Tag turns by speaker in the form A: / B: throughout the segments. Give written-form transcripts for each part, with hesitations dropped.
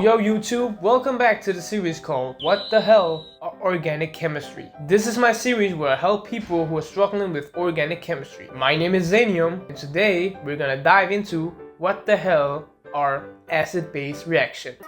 A: Yo YouTube, welcome back to the series called What the Hell are Organic Chemistry? This is my series where I help people who are struggling with organic chemistry. My name is Zeanium, and today we're gonna dive into what the hell are acid-base reactions.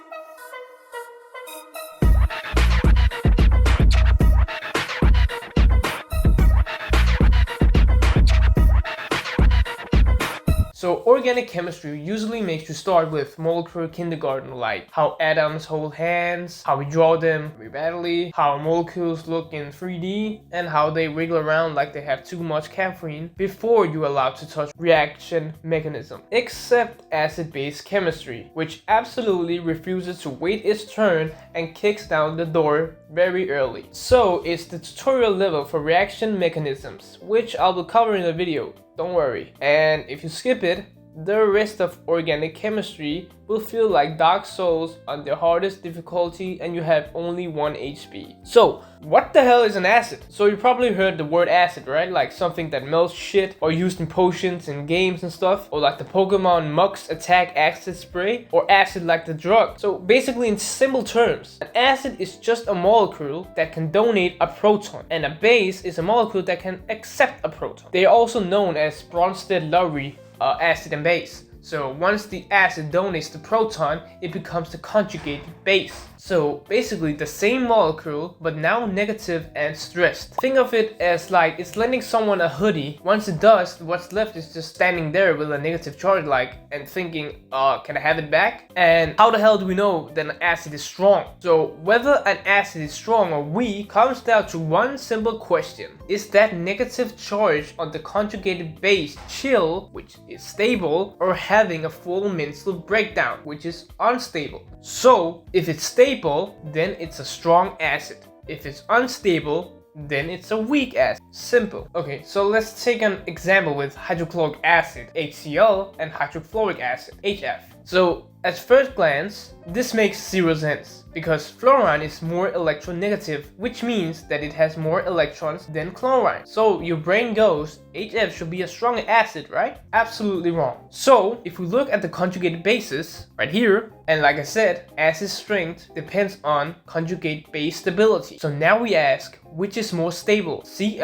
A: So organic chemistry usually makes you start with molecular kindergarten, like how atoms hold hands, how we draw them repeatedly, how molecules look in 3D, and how they wiggle around like they have too much caffeine before you're allowed to touch reaction mechanism. Except acid-base chemistry, which absolutely refuses to wait its turn and kicks down the door very early. So it's the tutorial level for reaction mechanisms, which I will cover in a video. Don't worry. And if you skip it, the rest of organic chemistry will feel like Dark Souls on the hardest difficulty and you have only 1 HP. So, what the hell is an acid? So you probably heard the word acid, right? Like something that melts shit or used in potions and games and stuff. Or like the Pokemon Mux attack acid spray. Or acid like the drug. So basically in simple terms, an acid is just a molecule that can donate a proton. And a base is a molecule that can accept a proton. They are also known as Bronsted-Lowry acid and base. So once the acid donates the proton, it becomes the conjugated base. So basically the same molecule, but now negative and stressed. Think of it as like it's lending someone a hoodie. Once it does, what's left is just standing there with a negative charge and thinking, can I have it back? And how the hell do we know that an acid is strong? So whether an acid is strong or weak comes down to one simple question. Is that negative charge on the conjugated base chill, which is stable, or having a full mental breakdown, which is unstable? So if it's stable, then it's a strong acid. If it's unstable, then it's a weak acid. Simple. Okay, so let's take an example with hydrochloric acid, HCl, and hydrofluoric acid, HF. So at first glance, this makes zero sense because fluorine is more electronegative, which means that it has more electrons than chlorine. So your brain goes, HF should be a stronger acid, right? Absolutely wrong. So if we look at the conjugated bases right here, and like I said, acid strength depends on conjugate base stability. So now we ask, which is more stable, Cl-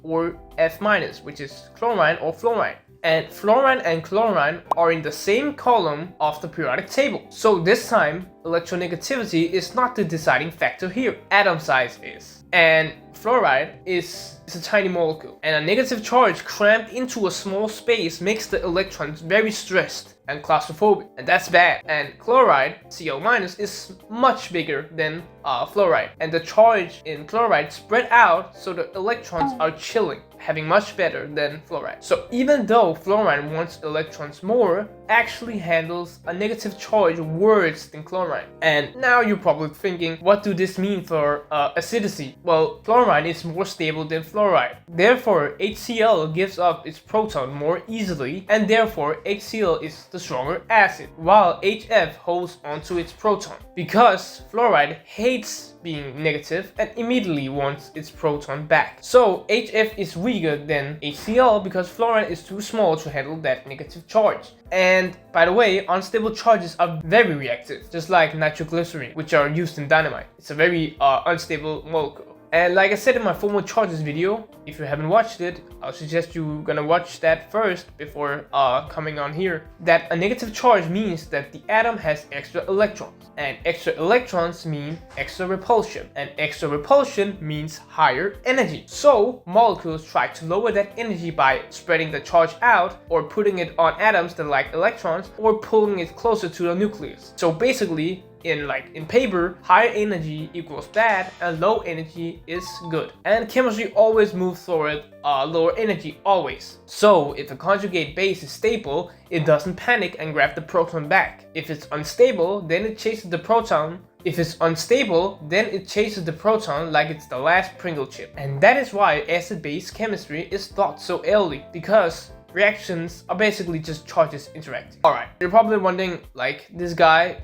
A: or F-, which is chlorine or fluorine? And fluorine and chlorine are in the same column of the periodic table. So this time, electronegativity is not the deciding factor here. Atom size is. And fluoride is a tiny molecule. And a negative charge cramped into a small space makes the electrons very stressed and claustrophobic. And that's bad. And chloride, Cl- is much bigger than fluoride. And the charge in chloride spread out so the electrons are chilling, having much better than fluoride. So even though fluorine wants electrons more, actually handles a negative charge worse than chlorine. And now you're probably thinking, what do this mean for acidity? Well, fluorine is more stable than fluoride. Therefore, HCl gives up its proton more easily, and therefore HCl is the stronger acid, while HF holds onto its proton. Because fluoride hates being negative and immediately wants its proton back. So HF is weaker than HCl because fluorine is too small to handle that negative charge. And by the way, unstable charges are very reactive, just like nitroglycerin, which are used in dynamite. It's a very unstable molecule. And like I said in my formal charges video, if you haven't watched it, I'll suggest you gonna watch that first before coming on here. That a negative charge means that the atom has extra electrons. And extra electrons mean extra repulsion. And extra repulsion means higher energy. So molecules try to lower that energy by spreading the charge out, or putting it on atoms that like electrons, or pulling it closer to the nucleus. So basically, in paper, higher energy equals bad and low energy is good. And chemistry always moves toward lower energy, always. So if a conjugate base is stable, it doesn't panic and grab the proton back. If it's unstable, then it chases the proton. If it's unstable, then it chases the proton like it's the last Pringle chip. And that is why acid-base chemistry is taught so early, because reactions are basically just charges interacting. Alright, you're probably wondering, like, this guy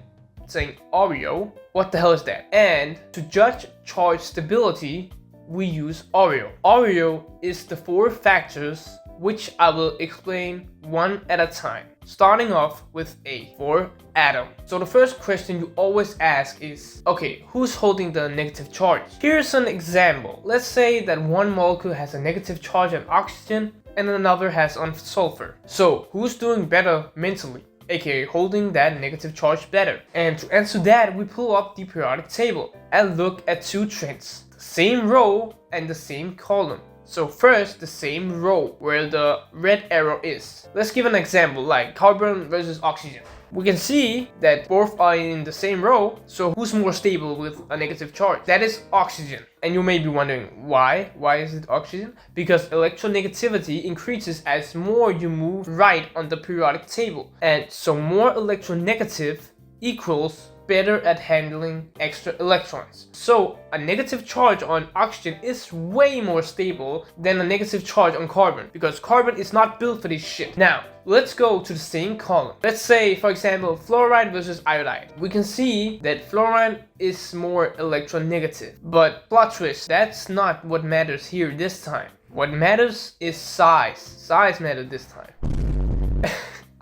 A: saying Oreo, what the hell is that? And to judge charge stability, we use Oreo. Oreo is the 4 factors which I will explain one at a time. starting off with A for atom. So the first question you always ask is, okay, who's holding the negative charge? Here's an example. Let's say that one molecule has a negative charge on oxygen and another has on sulfur. So who's doing better mentally? aka holding that negative charge better. And to answer that, we pull up the periodic table and look at two trends, the same row and the same column. So first, the same row where the red arrow is. Let's give an example like carbon versus oxygen. We can see that both are in the same row, so who's more stable with a negative charge? That is oxygen. And you may be wondering why? Why is it oxygen? Because electronegativity increases as more you move right on the periodic table. And so more electronegative equals better at handling extra electrons. So a negative charge on oxygen is way more stable than a negative charge on carbon, because carbon is not built for this shit. Now, let's go to the same column. Let's say, for example, fluoride versus iodide. We can see that fluoride is more electronegative. But plot twist, that's not what matters here this time. What matters is size. Size matters this time.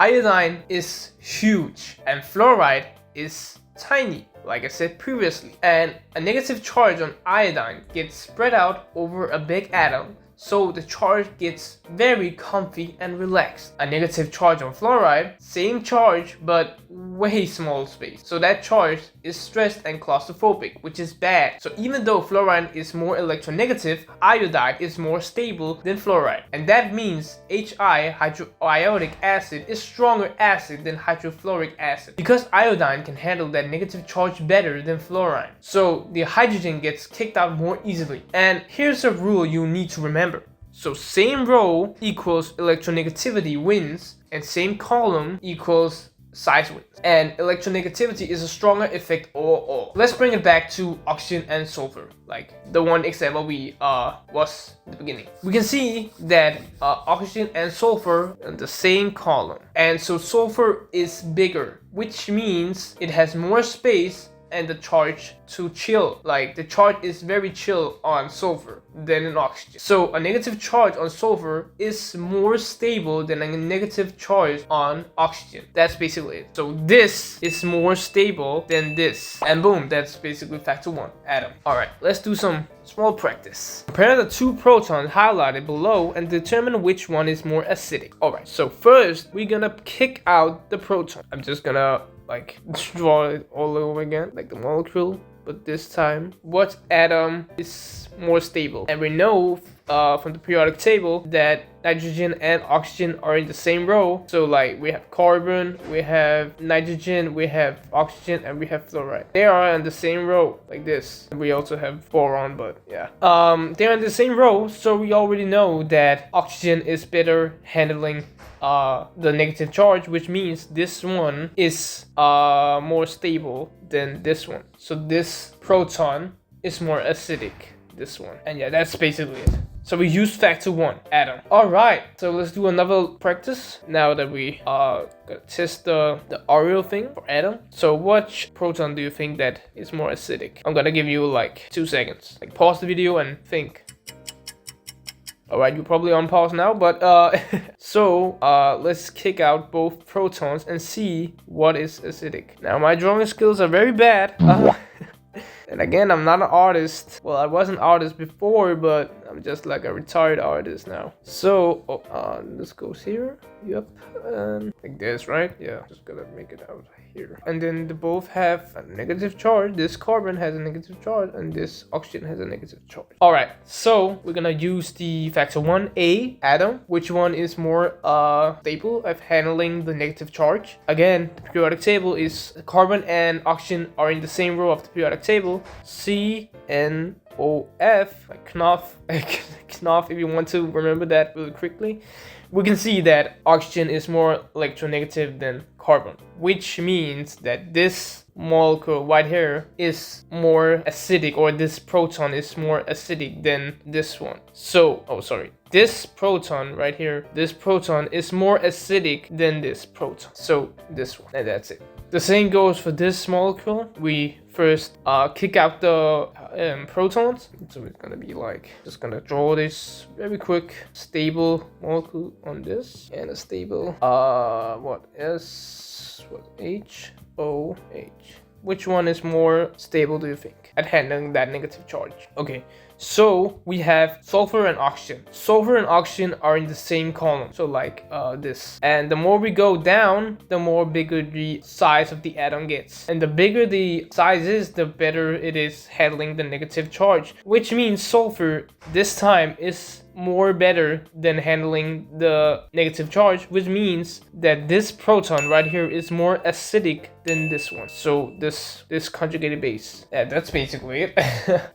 A: Iodine is huge and fluoride is tiny, like I said previously. And a negative charge on iodine gets spread out over a big atom, so the charge gets very comfy and relaxed. A negative charge on fluoride, same charge but way smaller space. So that charge is stressed and claustrophobic, which is bad. So even though fluoride is more electronegative, iodide is more stable than fluoride. And that means HI, hydroiodic acid, is stronger acid than hydrofluoric acid, because iodine can handle that negative charge better than fluoride. So the hydrogen gets kicked out more easily. And here's a rule you need to remember. So same row equals electronegativity wins, and same column equals size wins. And electronegativity is a stronger effect overall. Let's bring it back to oxygen and sulfur, like the one example we was at the beginning. We can see that oxygen and sulfur in the same column, and so sulfur is bigger, which means it has more space and the charge to chill. Like the charge is very chill on sulfur than in oxygen. So a negative charge on sulfur is more stable than a negative charge on oxygen. That's basically it. So this is more stable than this. And boom, that's basically factor one, atom. Alright, let's do some small practice. Compare the two protons highlighted below and determine which one is more acidic. Alright, so first we're gonna kick out the proton. I'm just gonna like draw it all over again, like the molecule, but this time what atom is more stable? And we know from the periodic table that nitrogen and oxygen are in the same row. So like we have carbon, we have nitrogen, we have oxygen, and we have fluoride. They are in the same row like this. And we also have boron, but yeah. They're in the same row, so we already know that oxygen is better handling the negative charge, which means this one is more stable than this one. So this proton is more acidic, this one. And yeah, that's basically it. So we use factor one, atom. Alright, so let's do another practice now that we gonna test the Oreo thing for atom. So which proton do you think that is more acidic? I'm gonna give you like 2 seconds. Like pause the video and think. Alright, you're probably on pause now, but so let's kick out both protons and see what is acidic. Now my drawing skills are very bad. And again, I'm not an artist. Well, I was an artist before, but I'm just like a retired artist now. So this goes here. Yep, like this, right? Yeah, just gotta make it out here. And then they both have a negative charge. This carbon has a negative charge and this oxygen has a negative charge. All right, so we're gonna use the factor 1A, atom. Which one is more stable at handling the negative charge? Again, the periodic table is carbon and oxygen are in the same row of the periodic table. CNOF, like Knopf, Knopf, if you want to remember that really quickly. We can see that oxygen is more electronegative than carbon, which means that this molecule right here is more acidic, or this proton is more acidic than this one. So, this proton right here, this proton is more acidic than this proton. So this one, and that's it. The same goes for this molecule. We first kick out the protons. So it's gonna be like, just gonna draw this very quick stable molecule on this, and a stable HOH. Which one is more stable, do you think, at handling that negative charge? Okay, so we have sulfur and oxygen. Sulfur and oxygen are in the same column, so like this. And the more we go down, the more bigger the size of the atom gets. And the bigger the size is, the better it is handling the negative charge. Which means sulfur this time is more better than handling the negative charge, which means that this proton right here is more acidic than this one. So this conjugated base. Yeah, that's basically it.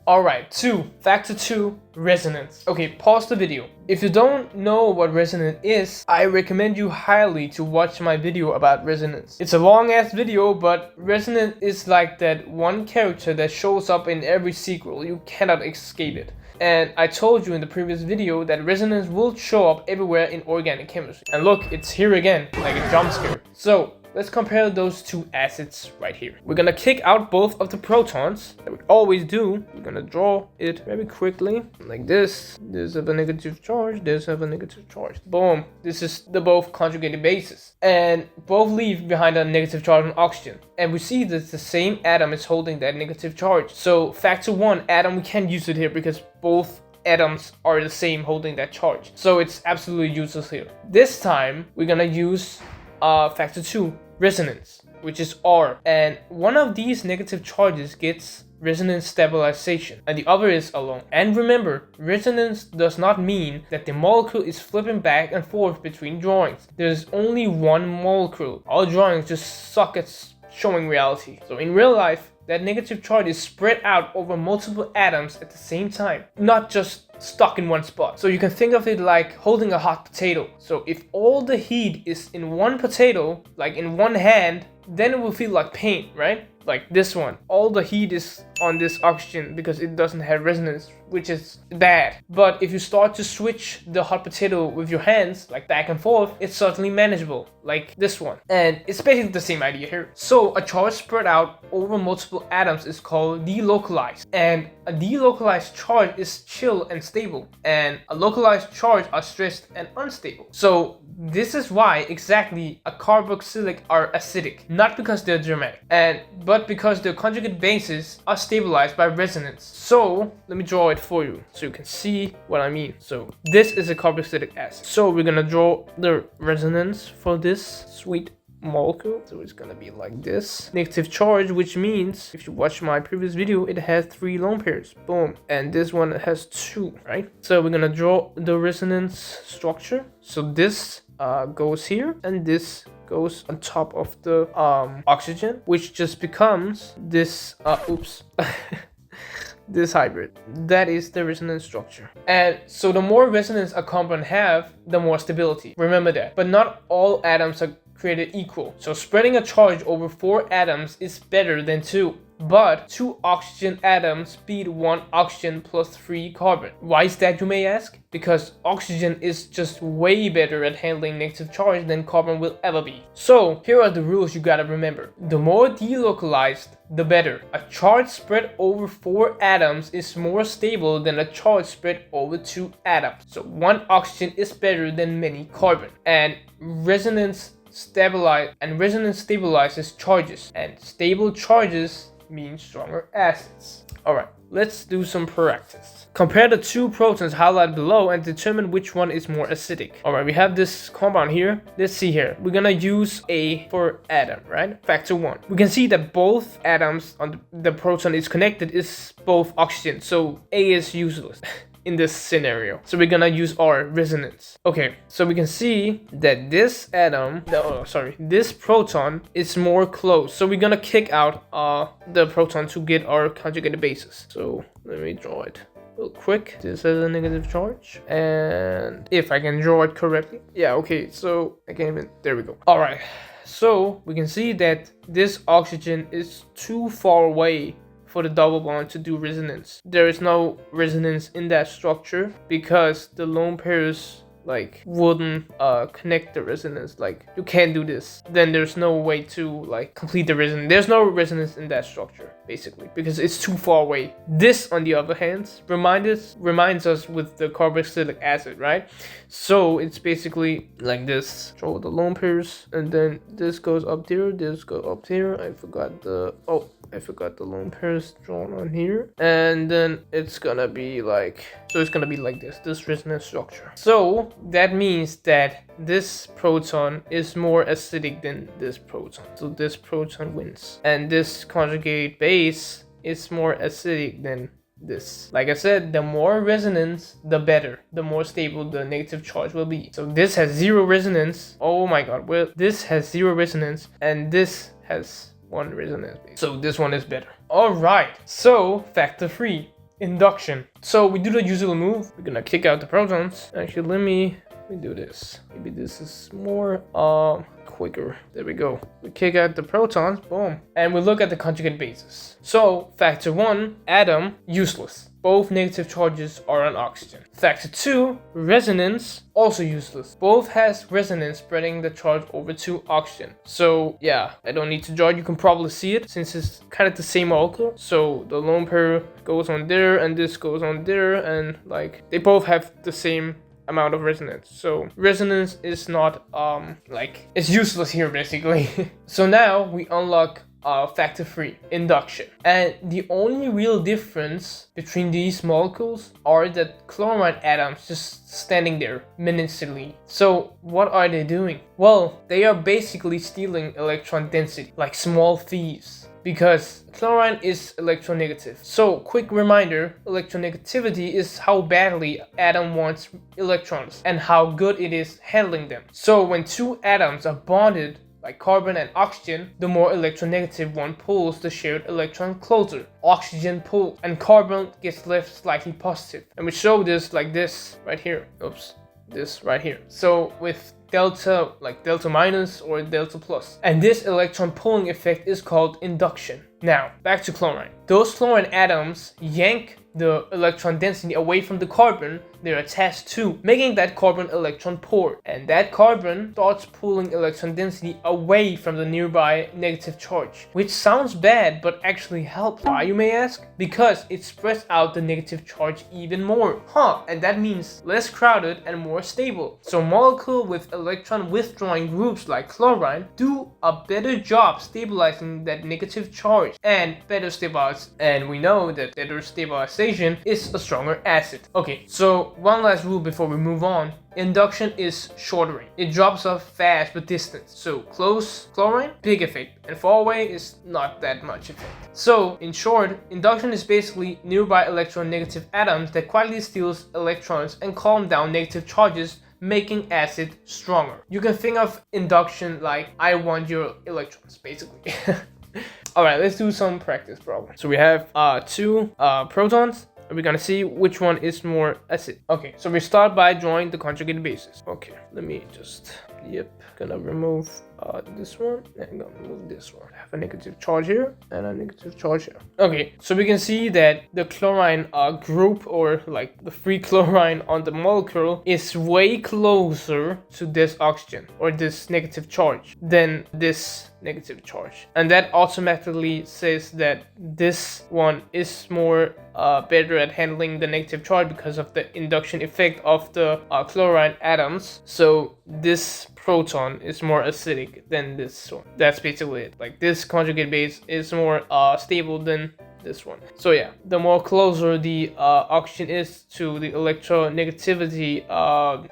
A: Alright, factor 2, resonance. Okay, pause the video. If you don't know what resonance is, I recommend you highly to watch my video about resonance. It's a long ass video, but resonance is like that one character that shows up in every sequel. You cannot escape it. And I told you in the previous video that resonance will show up everywhere in organic chemistry. And look, it's here again, like a jump scare. So let's compare those two acids right here. We're gonna kick out both of the protons, that we always do. We're gonna draw it very quickly, like this. This have a negative charge, this have a negative charge. Boom. This is the both conjugated bases. And both leave behind a negative charge on oxygen. And we see that the same atom is holding that negative charge. So factor 1 atom, we can't use it here because both atoms are the same holding that charge. So it's absolutely useless here. This time, we're gonna use factor 2, resonance, which is R. And one of these negative charges gets resonance stabilization and the other is alone. And remember, resonance does not mean that the molecule is flipping back and forth between drawings. There's only one molecule. All drawings just suck at showing reality. So in real life, that negative charge is spread out over multiple atoms at the same time, not just stuck in one spot. So you can think of it like holding a hot potato. So if all the heat is in one potato, like in one hand, then it will feel like pain, right? Like this one. All the heat is on this oxygen because it doesn't have resonance, which is bad. But if you start to switch the hot potato with your hands, like back and forth, it's certainly manageable, like this one. And it's basically the same idea here. So a charge spread out over multiple atoms is called delocalized. And a delocalized charge is chill and stable. And a localized charge are stressed and unstable. So this is why exactly a carboxylic are acidic. Not because they're dramatic, but because their conjugate bases are stabilized by resonance. So let me draw it for you so you can see what I mean. So this is a carboxylic acid. So we're gonna draw the resonance for this sweet molecule. So it's gonna be like this. Negative charge, which means if you watch my previous video, it has 3 lone pairs. Boom. And this one has 2, right? So we're gonna draw the resonance structure. So this goes here and this goes on top of the oxygen, which just becomes this this hybrid. That is the resonance structure. And so the more resonance a compound have, the more stability. Remember that. But not all atoms are created equal. So spreading a charge over 4 atoms is better than 2. But 2 oxygen atoms beat 1 oxygen plus 3 carbon. Why is that, you may ask? Because oxygen is just way better at handling negative charge than carbon will ever be. So here are the rules you gotta remember. The more delocalized, the better. A charge spread over 4 atoms is more stable than a charge spread over 2 atoms. So 1 oxygen is better than many carbon. And resonance stabilizes charges, and stable charges mean stronger acids. Alright, let's do some practice. Compare the 2 protons highlighted below and determine which one is more acidic. Alright, we have this compound here. Let's see here. We're gonna use A for atom, right? Factor 1. We can see that both atoms on the proton is connected is both oxygen, so A is useless. In this scenario. So we're gonna use our resonance. Okay, so we can see that this this proton is more close. So we're gonna kick out the proton to get our conjugated bases. So let me draw it real quick. This has a negative charge, and if I can draw it correctly. Yeah, okay, so I can't even, there we go. All right, so we can see that this oxygen is too far away for the double bond to do resonance. There is no resonance in that structure because the lone pairs like wooden connector resonance. Like you can't do this, then there's no way to like complete the resonance. There's no resonance in that structure basically because it's too far away. This on the other hand reminds us with the carboxylic acid, right? So it's basically like this. Draw the lone pairs, and then this goes up there, this goes up there. I forgot the lone pairs drawn on here, and then it's gonna be like, so it's gonna be like this resonance structure. So that means that this proton is more acidic than this proton, so this proton wins, and this conjugate base is more acidic than this. Like I said, the more resonance, the better, the more stable the negative charge will be. So this has 0 resonance. Oh my god, well, this has 0 resonance, and this has 1 resonance. So this one is better. All right, so factor 3, induction. So we do the usual move. We're gonna kick out the protons. Actually, let me do this. Maybe this is more quicker. There we go. We kick out the protons, boom, and we look at the conjugate bases. So factor 1, atom, useless. Both negative charges are on oxygen. Factor 2, resonance, also useless. Both has resonance spreading the charge over to oxygen. So yeah, I don't need to draw it. You can probably see it since it's kind of the same molecule. So the lone pair goes on there and this goes on there, and like they both have the same amount of resonance. So resonance is not like it's useless here basically. So now we unlock factor 3, induction. And the only real difference between these molecules are that chlorine atoms just standing there menacingly. So what are they doing? Well, they are basically stealing electron density like small thieves, because chlorine is electronegative. So quick reminder, electronegativity is how badly atom wants electrons and how good it is handling them. So when two atoms are bonded like carbon and oxygen, the more electronegative one pulls the shared electron closer. Oxygen pulls and carbon gets left slightly positive. And we show this like this right here. Oops, this right here. So with delta, like delta minus or delta plus. And this electron pulling effect is called induction. Now, back to chlorine. Those chlorine atoms yank the electron density away from the carbon they're attached to, making that carbon electron poor. And that carbon starts pulling electron density away from the nearby negative charge, which sounds bad but actually helps. Why, you may ask? Because it spreads out the negative charge even more. And that means less crowded and more stable. So molecules with electron withdrawing groups like chlorine do a better job stabilizing that negative charge and better stabilize. And we know that better stabilization is a stronger acid. Okay, so one last rule before we move on. Induction is shortering. It drops off fast but distant. So close chlorine, big effect, and far away is not that much effect. So in short, induction is basically nearby electronegative atoms that quietly steals electrons and calm down negative charges, making acid stronger. You can think of induction like I want your electrons basically. Alright, let's do some practice problems. So we have two protons. We're gonna see which one is more acid. Okay, so we start by drawing the conjugate bases. Okay, let me just, gonna remove this one and gonna remove this one. I have a negative charge here and a negative charge here. Okay, so we can see that the chlorine group, or like the free chlorine on the molecule, is way closer to this oxygen or this negative charge than this negative charge, and that automatically says that this one is more better at handling the negative charge because of the induction effect of the chlorine atoms. So this proton is more acidic than this one. That's basically it. Like this conjugate base is more stable than this one. So yeah, the more closer the oxygen is to the electronegativity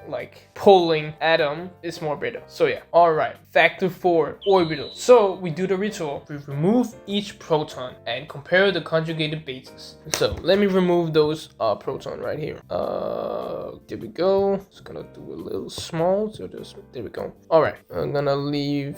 A: like pulling atom is more better. So yeah. Alright, factor 4, orbital. So we do the ritual. We remove each proton and compare the conjugated bases. So let me remove those proton right here. There we go. Just gonna do a little small. So just there we go. Alright, I'm gonna leave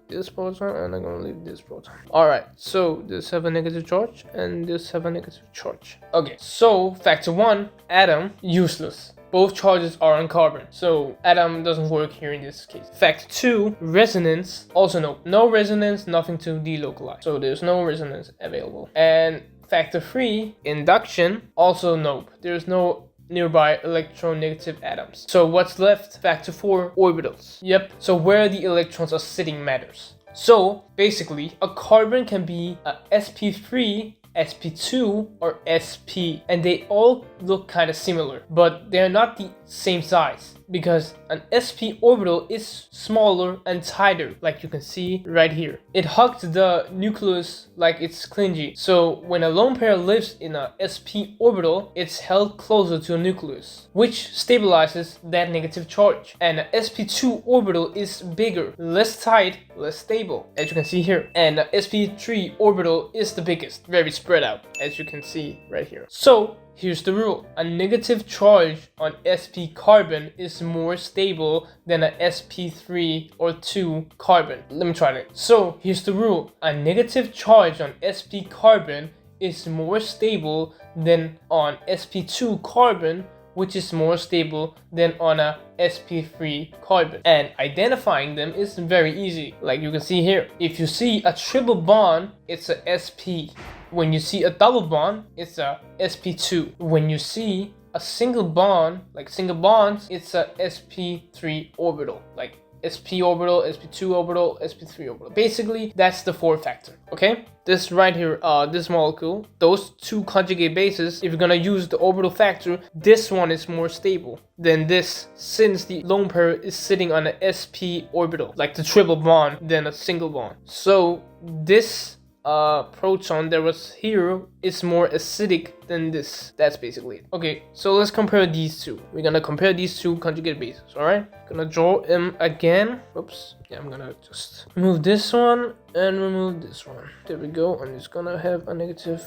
A: this proton and I'm gonna leave this proton. Alright, so this have a negative charge and this have a negative charge. Okay, so factor 1, atom, useless. Both charges are on carbon, so atom doesn't work here in this case. Factor 2, resonance, also no resonance, nothing to delocalize. So there's no resonance available. And factor 3, induction, also nope. There's no nearby electronegative atoms. So what's left? Factor 4 orbitals. Yep, so where the electrons are sitting matters. So basically, a carbon can be a sp3, sp2, or sp, and they all look kind of similar, but they're not the same size, because an sp orbital is smaller and tighter, like you can see right here. It hugs the nucleus like it's clingy, so when a lone pair lives in a sp orbital, it's held closer to a nucleus, which stabilizes that negative charge. And a sp2 orbital is bigger, less tight, less stable, as you can see here. And a sp3 orbital is the biggest, very spread out, as you can see right here. So here's the rule. A negative charge on sp carbon is more stable than a sp3 or 2 carbon. Let me try that. So here's the rule. A negative charge on sp carbon is more stable than on sp2 carbon, which is more stable than on a sp3 carbon. And identifying them is very easy, like you can see here. If you see a triple bond, it's a sp. When you see a double bond, it's a sp2. When you see a single bond, like single bonds, it's a sp3 orbital, like sp orbital, sp2 orbital, sp3 orbital. Basically, that's the 4 factor, okay? This right here, this molecule, those 2 conjugate bases, if you're gonna use the orbital factor, this one is more stable than this, since the lone pair is sitting on an sp orbital, like the triple bond, than a single bond. So this proton that was here is more acidic than this. That's basically it. Okay, so let's compare these two. We're gonna compare these 2 conjugate bases, alright? Gonna draw them again. Oops. Yeah, I'm gonna just remove this one and remove this one. There we go, and it's gonna have a negative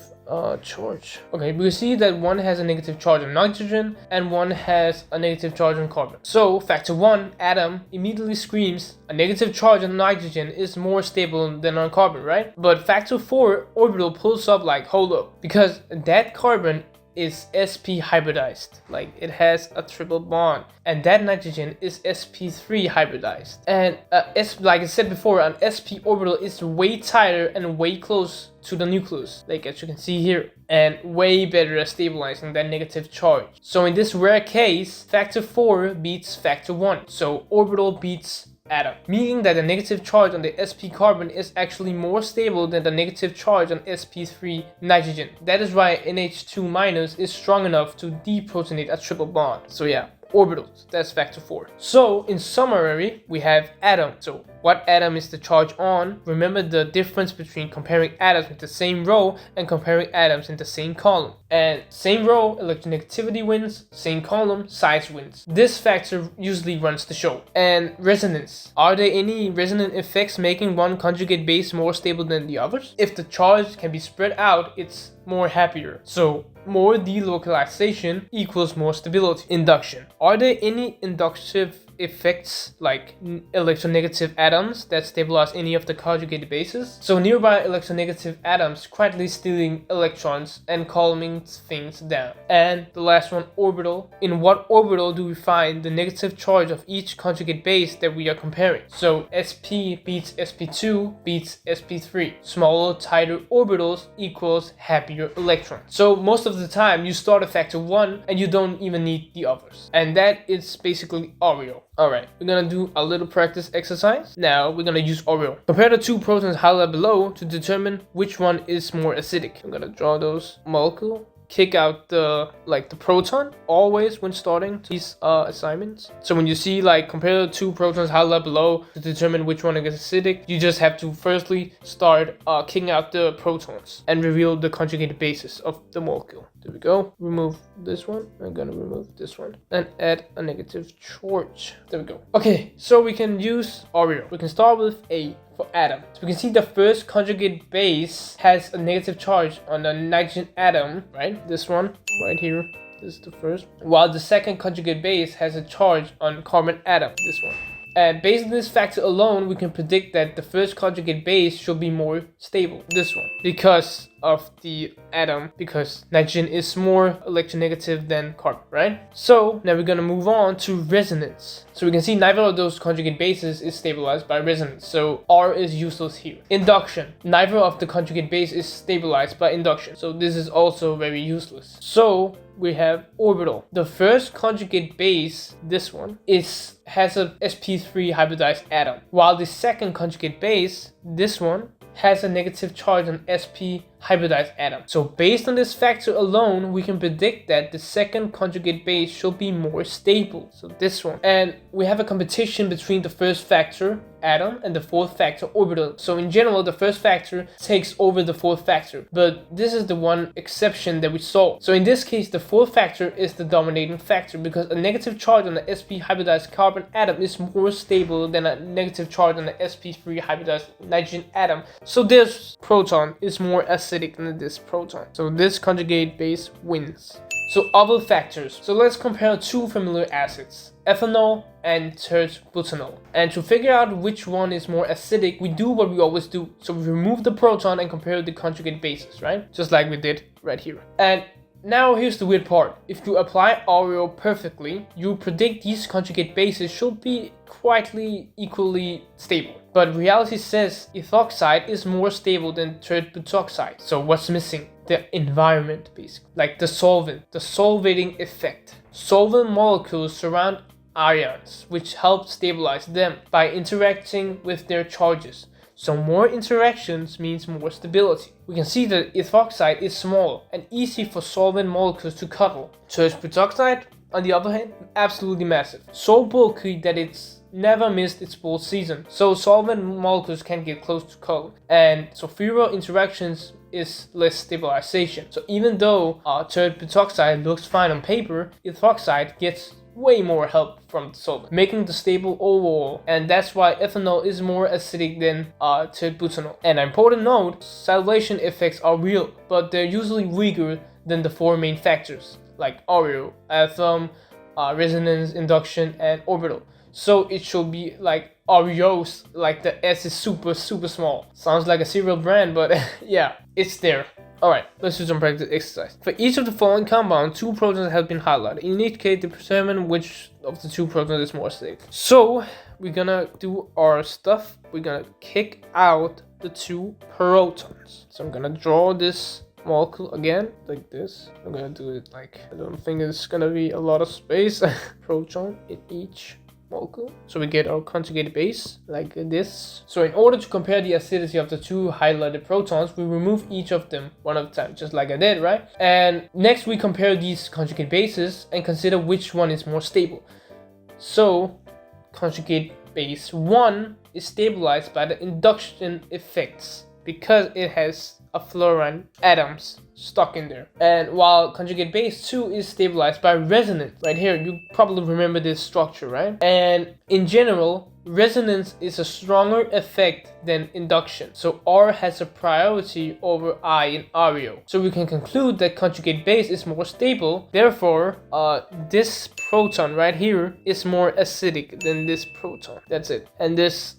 A: charge. Okay, we see that one has a negative charge on nitrogen and one has a negative charge on carbon. So factor 1 atom immediately screams a negative charge on nitrogen is more stable than on carbon, right? But factor 4 orbital pulls up like, hold up, because that carbon is sp hybridized, like it has a triple bond, and that nitrogen is sp3 hybridized. And like I said before, an sp orbital is way tighter and way close to the nucleus, like as you can see here, and way better at stabilizing that negative charge. So in this rare case, factor 4 beats factor 1, so orbital beats atom, meaning that the negative charge on the sp carbon is actually more stable than the negative charge on sp3 nitrogen. That is why NH2- is strong enough to deprotonate a triple bond. So yeah, orbitals, that's factor 4. So in summary, we have atom. So what atom is the charge on? Remember the difference between comparing atoms with the same row and comparing atoms in the same column. And same row, electronegativity wins, same column, size wins. This factor usually runs the show. And resonance. Are there any resonant effects making one conjugate base more stable than the others? If the charge can be spread out, it's more happier. So more delocalization equals more stability. Induction. Are there any inductive effects like electronegative atoms that stabilize any of the conjugated bases? So nearby electronegative atoms quietly stealing electrons and calming things down. And the last one, orbital. In what orbital do we find the negative charge of each conjugate base that we are comparing? So sp beats sp2 beats sp3. Smaller, tighter orbitals equals happier electrons. So most of the time you start at factor 1 and you don't even need the others. And that is basically Oreo. Alright, we're gonna do a little practice exercise. Now we're gonna use Oreo. Compare the 2 protons highlighted below to determine which one is more acidic. I'm gonna draw those molecules. Kick out the proton always when starting these assignments. So when you see compare the 2 protons highlighted below to determine which one is acidic, you just have to firstly start kicking out the protons and reveal the conjugated bases of the molecule. There we go. Remove this one. I'm gonna remove this one and add a negative charge. There we go. Okay, so we can use Oreo. We can start with A for atom. So we can see the first conjugate base has a negative charge on the nitrogen atom, right? This one right here. This is the first. While the second conjugate base has a charge on carbon atom, this one. And based on this factor alone, we can predict that the first conjugate base should be more stable, this one, because of the atom, because nitrogen is more electronegative than carbon, right? So now we're gonna move on to resonance. So we can see neither of those conjugate bases is stabilized by resonance, so R is useless here. Induction. Neither of the conjugate base is stabilized by induction, so this is also very useless. So we have orbital. The first conjugate base, this one, has a sp3 hybridized atom, while the second conjugate base, this one, has a negative charge on sp hybridized atom. So based on this factor alone, we can predict that the second conjugate base should be more stable. So this one. And we have a competition between the first factor, atom, and the fourth factor, orbital. So in general, the first factor takes over the fourth factor, but this is the one exception that we saw. So in this case, the fourth factor is the dominating factor because a negative charge on the sp hybridized carbon atom is more stable than a negative charge on the sp3 hybridized nitrogen atom. So this proton is more acidic than this proton. So this conjugate base wins. So other factors. So let's compare two familiar acids, ethanol and tert-butanol. And to figure out which one is more acidic, we do what we always do. So we remove the proton and compare the conjugate bases, right? Just like we did right here. And now here's the weird part. If you apply Oreo perfectly, you predict these conjugate bases should be quite equally stable. But reality says ethoxide is more stable than tert-butoxide. So what's missing? The environment, basically. Like the solvent, the solvating effect. Solvent molecules surround ions, which help stabilize them by interacting with their charges. So more interactions means more stability. We can see that ethoxide is small and easy for solvent molecules to cuddle. Tert-butoxide, on the other hand, absolutely massive. So bulky that it's never missed its full season. So solvent molecules can get close to cuddle. And so fewer interactions is less stabilization. So even though tert-butoxide looks fine on paper, ethoxide gets way more help from the solvent, making the stable overall, and that's why ethanol is more acidic than tert-butanol. And an important note, salivation effects are real, but they're usually weaker than the four main factors, like Oreo, atom, resonance, induction, and orbital. So it should be like Oreos, like the S is super small. Sounds like a cereal brand, but yeah, it's there. Alright, let's do some practice exercise. For each of the following compounds, two protons have been highlighted. In each case, determine which of the two protons is more acidic. So, we're gonna do our stuff. We're gonna kick out the two protons. So I'm gonna draw this molecule again, like this. I'm gonna do it like, I don't think it's gonna be a lot of space. Proton in each molecule. So we get our conjugated base like this. So in order to compare the acidity of the two highlighted protons, we remove each of them one at a time, just like I did, right? And next we compare these conjugate bases and consider which one is more stable. So conjugate base 1 is stabilized by the induction effects because it has a fluorine atoms stuck in there. And while conjugate base 2 is stabilized by resonance. Right here, you probably remember this structure, right? And in general, resonance is a stronger effect than induction. So R has a priority over I in Oreo. So we can conclude that conjugate base is more stable. Therefore, this proton right here is more acidic than this proton. That's it. And this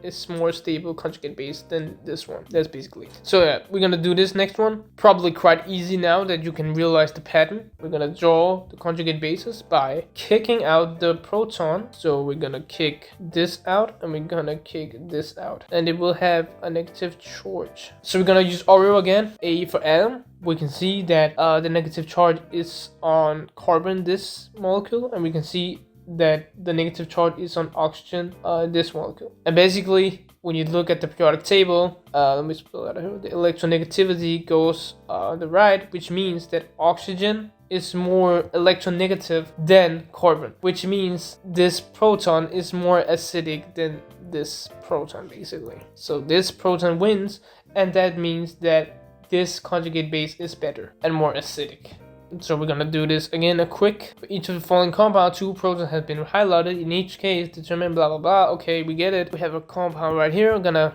A: is more stable conjugate base than this one. That's basically it. So yeah, we're gonna do this next one. Probably quite easy now that you can realize the pattern. We're gonna draw the conjugate bases by kicking out the proton. So we're gonna kick this out and we're gonna kick this out, and it will have a negative charge. So we're gonna use Oreo again. A for atom. We can see that the negative charge is on carbon, this molecule, and we can see that the negative charge is on oxygen, this molecule. And basically, when you look at the periodic table, let me spell that out here. The electronegativity goes on the right, which means that oxygen is more electronegative than carbon, which means this proton is more acidic than this proton, basically. So this proton wins, and that means that this conjugate base is better and more acidic. So we're gonna do this again, a quick. For each of the following compound, two protons have been highlighted. In each case, determine blah blah blah. Okay, we get it. We have a compound right here. I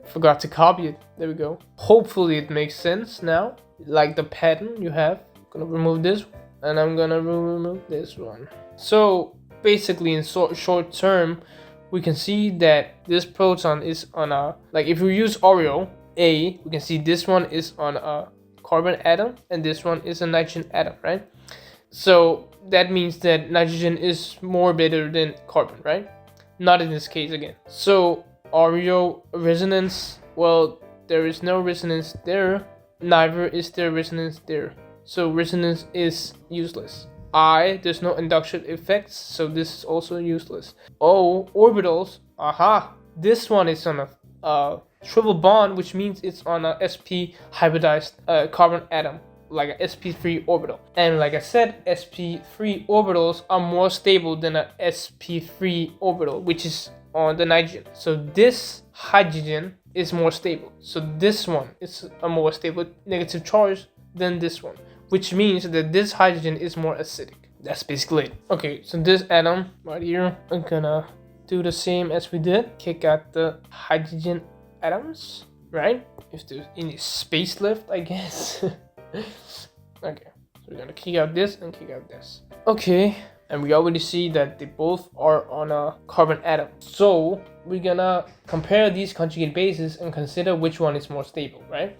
A: forgot to copy it. There we go. Hopefully it makes sense now, like the pattern you have. I'm gonna remove this, and I'm gonna remove this one. So basically, in short term, we can see that this proton is on a, like if we use Oreo A, we can see this one is on a carbon atom and this one is a nitrogen atom, right? So that means that nitrogen is more better than carbon, right? Not in this case again. So Oreo resonance, well, there is no resonance there, neither is there resonance there. so resonance is useless. I, there's no induction effects, so this is also useless. O, orbitals, aha, this one is on a triple bond, which means it's on a sp hybridized carbon atom, like a sp3 orbital. And like I said, sp3 orbitals are more stable than a sp3 orbital, which is on the nitrogen. So this hydrogen is more stable. So this one is a more stable negative charge than this one, which means that this hydrogen is more acidic. That's basically it. Okay, so this atom right here, I'm gonna do the same as we did. Kick out the hydrogen atoms, right? If there's any space left, I guess. Okay, so we're gonna kick out this and kick out this. Okay, and we already see that they both are on a carbon atom. So we're gonna compare these conjugate bases and consider which one is more stable, right?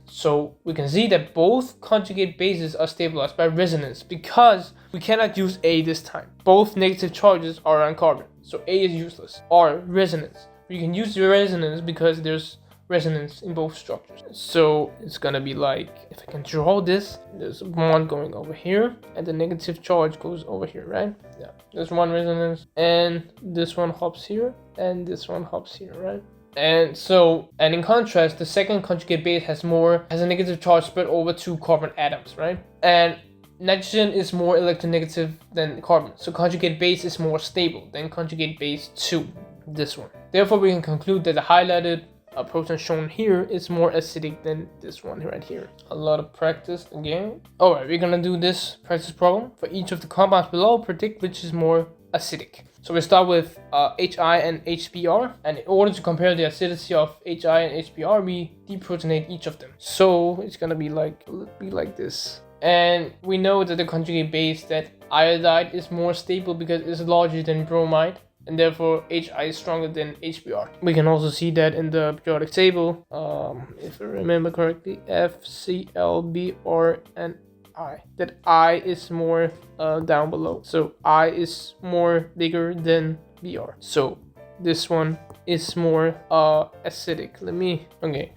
A: So we can see that both conjugate bases are stabilized by resonance because we cannot use A this time. Both negative charges are on carbon, so A is useless. Or resonance. We can use the resonance because there's resonance in both structures. So it's gonna be like, if I can draw this, there's a bond going over here and the negative charge goes over here, right? Yeah, there's one resonance and this one hops here and this one hops here, right? And in contrast, the second conjugate base has a negative charge spread over two carbon atoms, right? And nitrogen is more electronegative than carbon, so conjugate base is more stable than conjugate base 2, this one. Therefore, we can conclude that the highlighted proton shown here is more acidic than this one right here. A lot of practice again. Alright, we're gonna do this practice problem. For each of the compounds below, predict which is more acidic. So we start with HI and HBr, and in order to compare the acidity of HI and HBr, we deprotonate each of them. So it's gonna be like this. And we know that the conjugate base, that iodide, is more stable because it's larger than bromide, and therefore HI is stronger than HBr. We can also see that in the periodic table, if I remember correctly, F, C, L, B, R, and I. That I is more down below. So I is more bigger than Br. So this one is more acidic. Okay.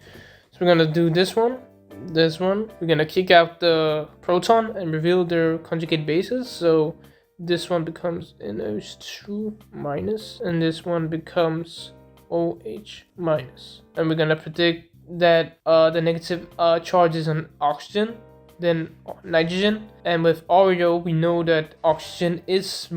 A: So we're gonna do this one. We're gonna kick out the proton and reveal their conjugate bases. So this one becomes NH2 minus, and this one becomes OH minus. And we're gonna predict that the negative charge is on oxygen than nitrogen. And with Oreo, we know that oxygen is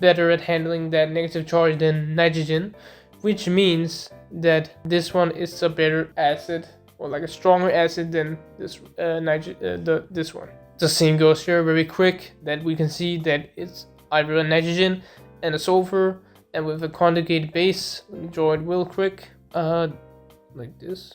A: better at handling that negative charge than nitrogen, which means that this one is a better acid, or like a stronger acid than this this one. The same goes here very quick, that we can see that it's either a nitrogen and a sulfur, and with a conjugate base, let me draw it real quick, like this,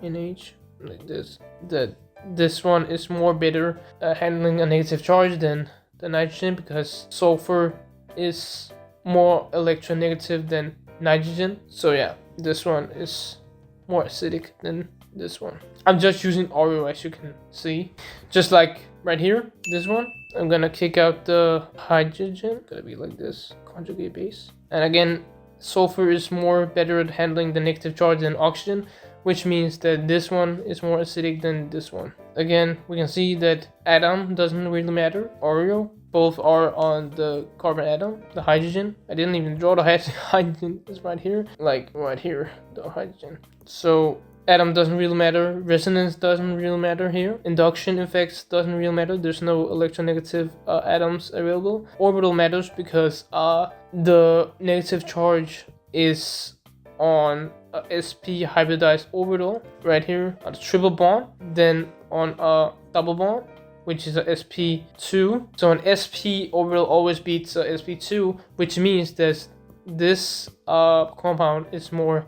A: NH, like this, that this one is more better handling a negative charge than the nitrogen, because sulfur is more electronegative than nitrogen. So yeah, this one is more acidic than this one. I'm just using Oreo, as you can see. Just like right here, this one, I'm gonna kick out the hydrogen. Gonna be like this, conjugate base. And again, sulfur is better at handling the negative charge than oxygen, which means that this one is more acidic than this one. Again, we can see that atom doesn't really matter. Oreo, both are on the carbon atom. The hydrogen, I didn't even draw the hydrogen, is right here, like right here, the hydrogen. So atom doesn't really matter. Resonance doesn't really matter here. Induction effects doesn't really matter. There's no electronegative atoms available. Orbital matters because the negative charge is on a sp hybridized orbital right here on the triple bond, then on a double bond, which is a sp2. So an sp orbital always beats a sp2, which means that this compound is more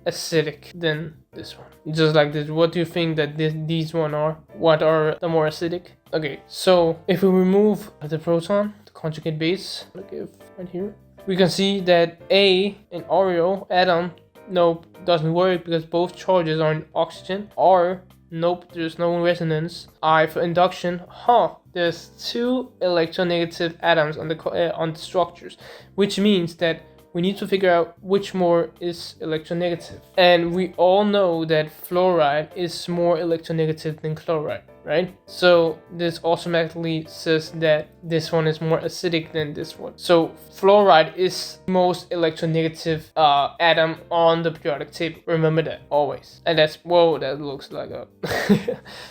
A: acidic than this one. Just like this. What do you think that these one are? What are the more acidic? Okay, so if we remove the proton, the conjugate base, like if right here, we can see that A in Oreo atom, nope, doesn't work because both charges are in oxygen. R, nope, there's no resonance. I for induction, there's two electronegative atoms on the structures, which means that we need to figure out which more is electronegative. And we all know that fluoride is more electronegative than chloride, right? So this automatically says that this one is more acidic than this one. So fluoride is most electronegative atom on the periodic table. Remember that always. And that's, whoa, that looks like a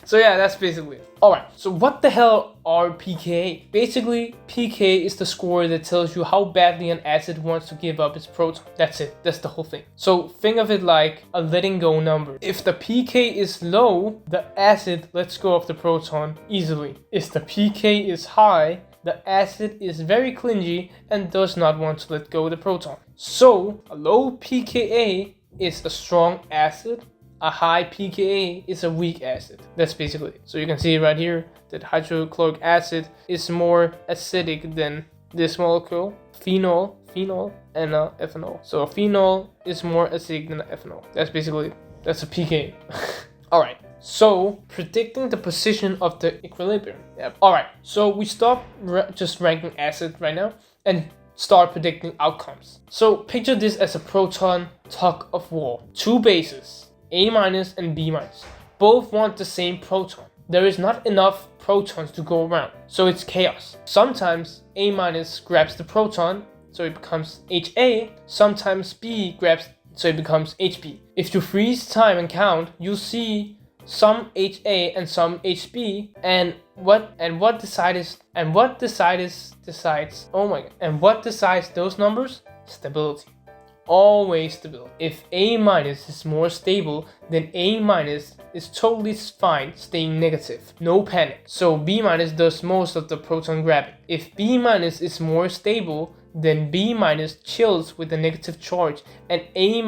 A: so yeah, that's basically it. All right, so what the hell are pKa? Basically, pK is the score that tells you how badly an acid wants to give up its proton. That's it. That's the whole thing. So think of it like a letting go number. If the pK is low, the acid lets go of the proton easily. If the pK is high, the acid is very clingy and does not want to let go of the proton. So a low pKa is a strong acid. A high pKa is a weak acid. That's basically it. So you can see right here that hydrochloric acid is more acidic than this molecule, phenol, and ethanol. So a phenol is more acidic than ethanol. That's basically it. That's a pKa. All right. So predicting the position of the equilibrium. Yep. All right. So we stop just ranking acid right now and start predicting outcomes. So picture this as a proton tug of war. Two bases, A- and B-. Both want the same proton. There is not enough protons to go around, so it's chaos. Sometimes A- grabs the proton, so it becomes HA. Sometimes B grabs, so it becomes HB. If you freeze time and count, you'll see some HA and some HB, and what decides those numbers? Stability. Always stability. If A- is more stable, then A- is totally fine staying negative. No panic. So B- does most of the proton grabbing. If B- is more stable, then B- chills with the negative charge and A-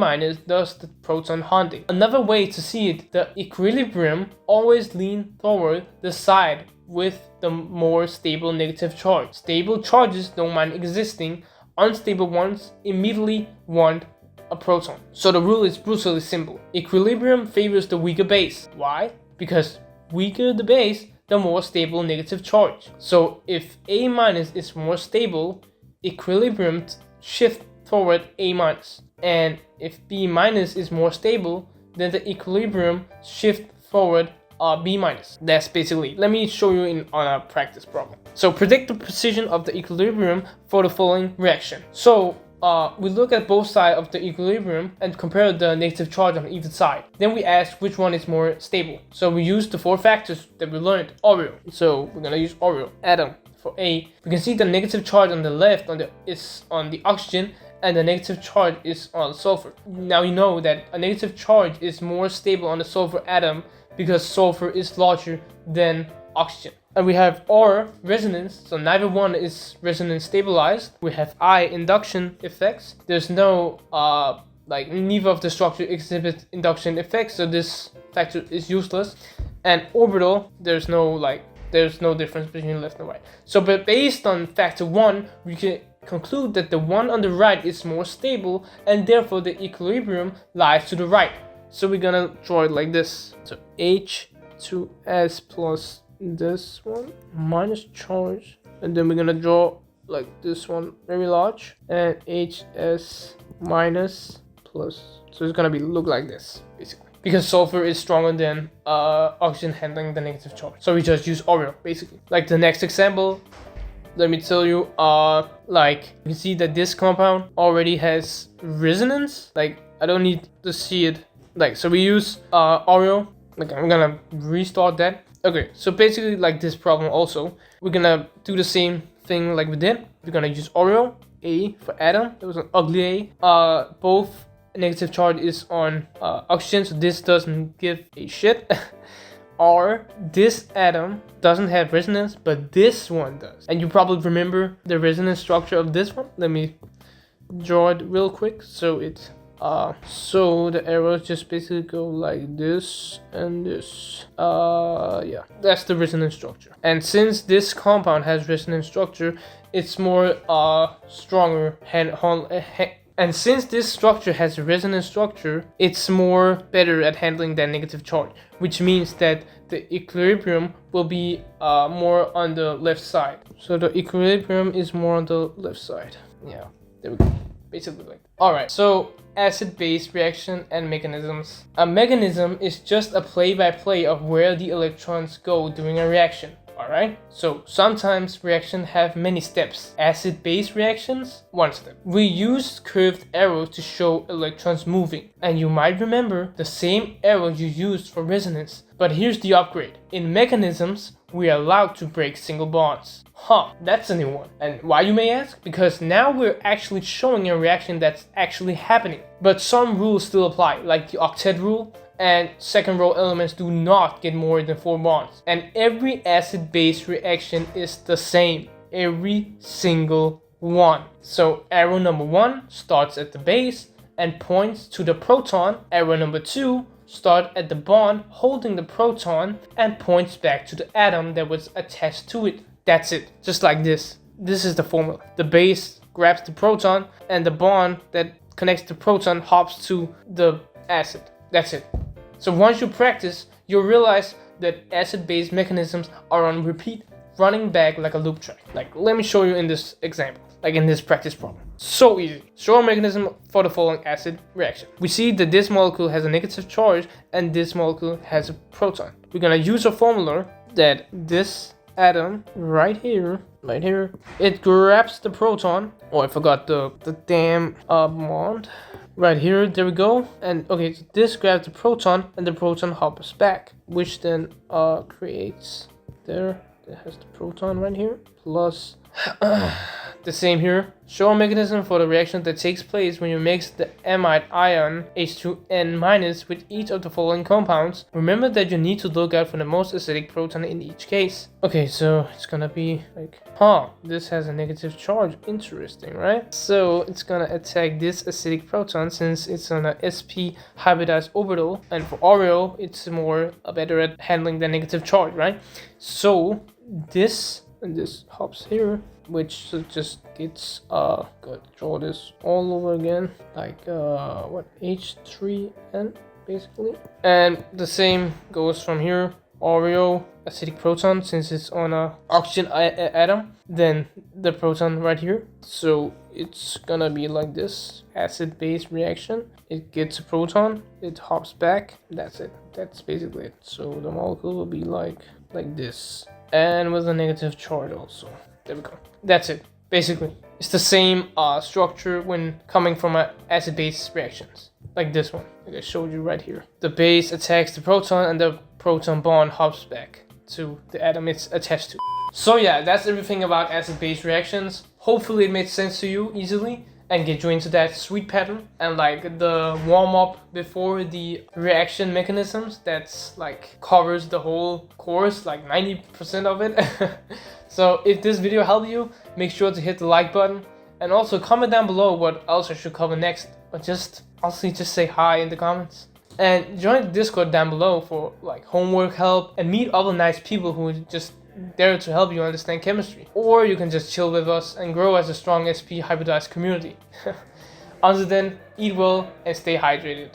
A: does the proton hunting. Another way to see it, the equilibrium always leans toward the side with the more stable negative charge. Stable charges don't mind existing. Unstable ones immediately want a proton. So the rule is brutally simple. Equilibrium favors the weaker base. Why? Because weaker the base, the more stable negative charge. So if A- is more stable, equilibrium shifts toward A-. And if B- is more stable, then the equilibrium shifts forward B-. That's basically it. Let me show you on a practice problem. So predict the position of the equilibrium for the following reaction. So we look at both sides of the equilibrium and compare the negative charge on either side. Then we ask which one is more stable. So we use the 4 factors that we learned, Oreo. So we're gonna use Oreo, atom. For A, we can see the negative charge on the left is on the oxygen, and the negative charge is on sulfur. Now you know that a negative charge is more stable on the sulfur atom because sulfur is larger than oxygen. And we have R, resonance, so neither one is resonance stabilized. We have I, induction effects. There's no neither of the structure exhibits induction effects, so this factor is useless. And orbital, there's no difference between left and right. So but based on factor 1, we can conclude that the one on the right is more stable, and therefore the equilibrium lies to the right. So we're gonna draw it like this. So H2S plus this one minus charge, and then we're gonna draw like this one very large, and HS minus plus. So it's gonna look like this basically, because sulfur is stronger than oxygen handling the negative charge. So we just use Oreo basically. Like the next example, let me tell you, you can see that this compound already has resonance. Like I don't need to see it. Like so we use Oreo. Like I'm gonna restart that. Okay, so basically like this problem also, we're gonna do the same thing like we did. We're gonna use Oreo, A for atom. That was an ugly A. Both negative charge is on oxygen, so this doesn't give a shit. R, this atom doesn't have resonance, but this one does. And you probably remember the resonance structure of this one. Let me draw it real quick. So it so the arrows just basically go like this and this. Yeah, that's the resonance structure. And since this compound has resonance structure, it's more stronger and since this structure has a resonance structure, it's more better at handling that negative charge, which means that the equilibrium will be more on the left side. So the equilibrium is more on the left side. Yeah, there we go. basically like that. Alright, so acid-base reaction and mechanisms. A mechanism is just a play-by-play of where the electrons go during a reaction. Alright, so sometimes reactions have many steps. Acid-base reactions, one step. We use curved arrows to show electrons moving, and you might remember the same arrow you used for resonance. But here's the upgrade. In mechanisms, we are allowed to break single bonds. Huh, that's a new one. And why, you may ask? Because now we're actually showing a reaction that's actually happening. But some rules still apply, like the octet rule, and second row elements do not get more than 4 bonds. And every acid-base reaction is the same. Every single one. So arrow number 1 starts at the base and points to the proton. Arrow number 2 starts at the bond holding the proton and points back to the atom that was attached to it. That's it. Just like this. This is the formula. The base grabs the proton and the bond that connects the proton hops to the acid. That's it. So once you practice, you'll realize that acid-base mechanisms are on repeat, running back like a loop track. Like, let me show you in this example, like in this practice problem. So easy. Show a mechanism for the following acid reaction. We see that this molecule has a negative charge and this molecule has a proton. We're gonna use a formula that this atom right here, it grabs the proton. Oh, I forgot the damn bond. Right here, there we go. And okay, so this grabs the proton and the proton hops back, which then creates there. It has the proton right here, plus the same here. Show a mechanism for the reaction that takes place when you mix the amide ion H2N- with each of the following compounds. Remember that you need to look out for the most acidic proton in each case. Okay, so it's gonna be like, this has a negative charge. Interesting, right? So it's gonna attack this acidic proton since it's on a sp hybridized orbital, and for Oreo, it's better at handling the negative charge, right? So this and this hops here, which just gets gotta draw this all over again, like H3N basically. And the same goes from here. Oreo, acidic proton, since it's on a oxygen atom, then the proton right here. So it's gonna be like this acid-base reaction. It gets a proton, it hops back. That's it. That's basically it. So the molecule will be like this, and with a negative charge also. There we go. That's it. Basically, it's the same structure when coming from acid-base reactions, like this one, like I showed you right here. The base attacks the proton, and the proton bond hops back to the atom it's attached to. So yeah, that's everything about acid-base reactions. Hopefully it made sense to you easily and get you into that sweet pattern, and like the warm-up before the reaction mechanisms, that's like covers the whole course, like 90% of it. So if this video helped you, make sure to hit the like button, and also comment down below what else I should cover next, or just honestly just say hi in the comments. And join the Discord down below for like homework help and meet other nice people who just there to help you understand chemistry. Or you can just chill with us and grow as a strong SP hybridized community. Until then, eat well and stay hydrated.